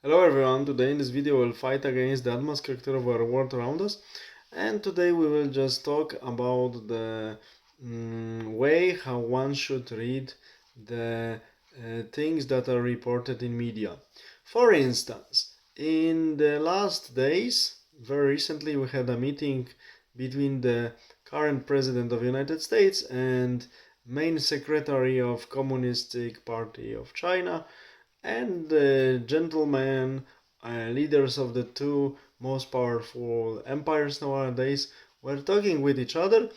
Hello everyone, today in this video we'll fight against the advanced character of our world around us, and today we will just talk about the way how one should read the things that are reported in media. For instance, in the last days, very recently we had a meeting between the current president of the United States and main secretary of Communistic Party of China, and the gentlemen, leaders of the two most powerful empires nowadays, were talking with each other.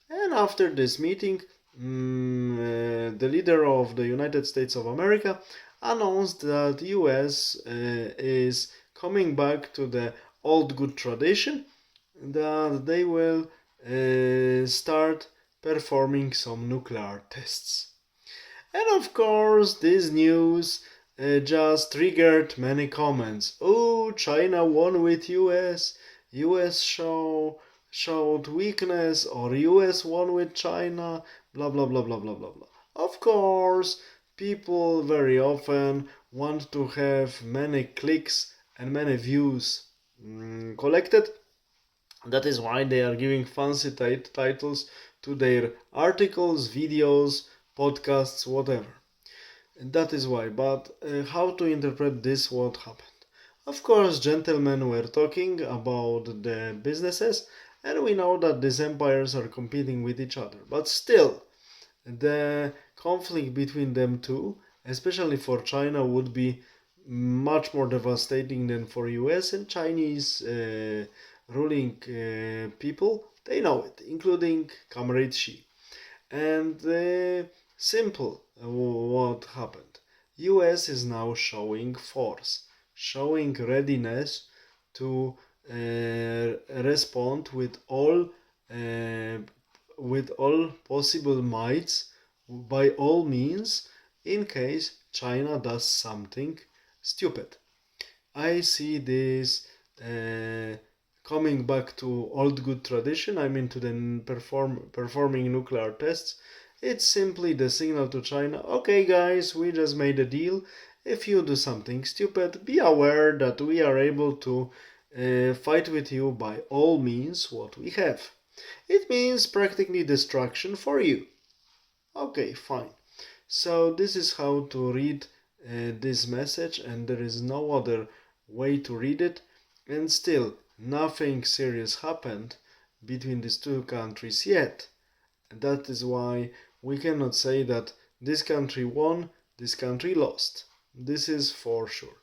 And after this meeting, the leader of the United States of America announced that US is coming back to the old good tradition, that they will start performing some nuclear tests. And of course, this news just triggered many comments. Oh, China won with US. US showed weakness, or US won with China. Blah blah blah blah blah blah blah. Of course, people very often want to have many clicks and many views collected. That is why they are giving fancy titles to their articles, videos, podcasts, whatever. That is why. But how to interpret this? What happened? Of course, gentlemen were talking about the businesses, and we know that these empires are competing with each other. But still, the conflict between them two, especially for China, would be much more devastating than for US and Chinese ruling people. They know it, including Comrade Xi. And simple what happened. US is now showing force, showing readiness to respond uh, with all possible mights, by all means, in case China does something stupid. I see this coming back to old good tradition. I mean, to the performing nuclear tests. It's simply the signal to China, okay guys, we just made a deal. If you do something stupid, be aware that we are able to fight with you by all means what we have. It means practically destruction for you. Okay, fine. So this is how to read this message, and there is no other way to read it. And still, nothing serious happened between these two countries yet. And that is why we cannot say that this country won, this country lost. This is for sure.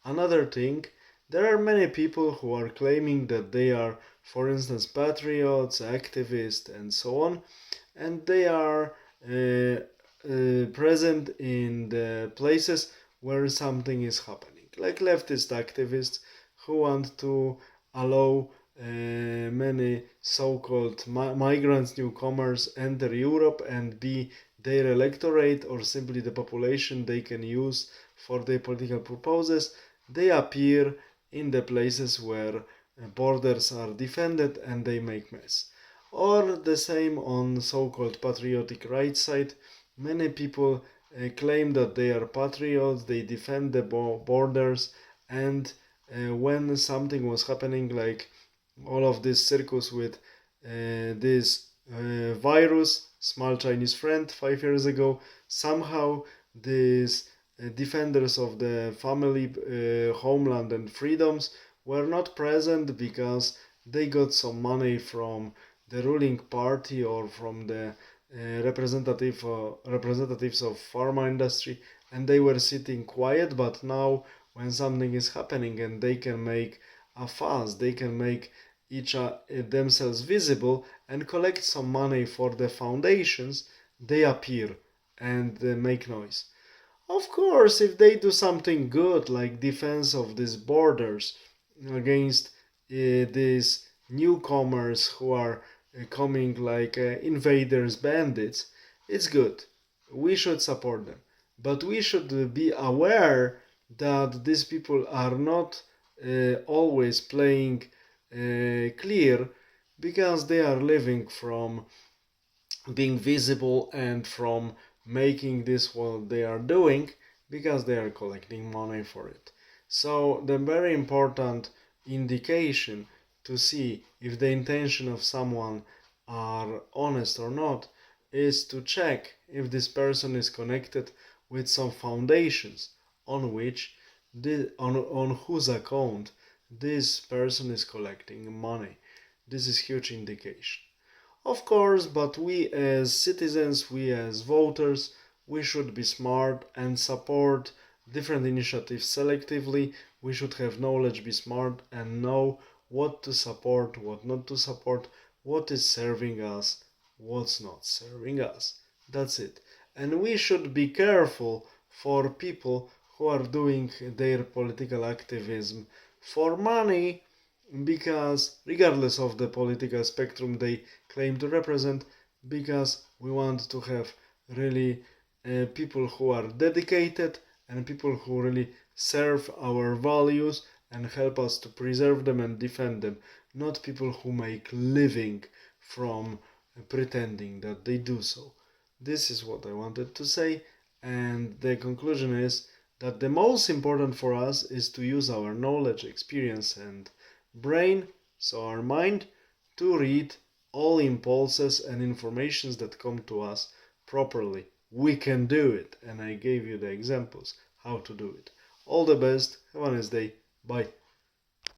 Another thing, there are many people who are claiming that they are, for instance, patriots, activists, and so on, and they are present in the places where something is happening, like leftist activists who want to allow many so-called migrants, newcomers enter Europe and be their electorate, or simply the population they can use for their political purposes. They appear in the places where borders are defended and they make mess. Or the same on so-called patriotic right side. Many people claim that they are patriots, they defend the borders, and when something was happening, like all of this circus with this virus, small Chinese friend, 5 years ago, somehow these defenders of the family, homeland, and freedoms were not present because they got some money from the ruling party or from the representatives of pharma industry, and they were sitting quiet. But now, when something is happening and they can make a fuss, they can make each themselves visible and collect some money for the foundations, they appear and make noise. Of course, if they do something good like defense of these borders against these newcomers who are coming like invaders, bandits, it's good. We should support them. But we should be aware that these people are not always playing clear, because they are living from being visible and from making this what they are doing, because they are collecting money for it. So the very important indication to see if the intention of someone are honest or not is to check if this person is connected with some foundations on which on whose account this person is collecting money. This is huge indication. Of course, but we as citizens, we as voters, we should be smart and support different initiatives selectively. We should have knowledge, be smart, and know what to support, what not to support, what is serving us, what's not serving us. That's it. And we should be careful for people who are doing their political activism for money, because regardless of the political spectrum they claim to represent, because we want to have really people who are dedicated and people who really serve our values and help us to preserve them and defend them, not people who make living from pretending that they do so. This is what I wanted to say, and the conclusion is that the most important for us is to use our knowledge, experience, and brain, so our mind, to read all impulses and informations that come to us properly. We can do it, and I gave you the examples how to do it. All the best, have a nice day, bye.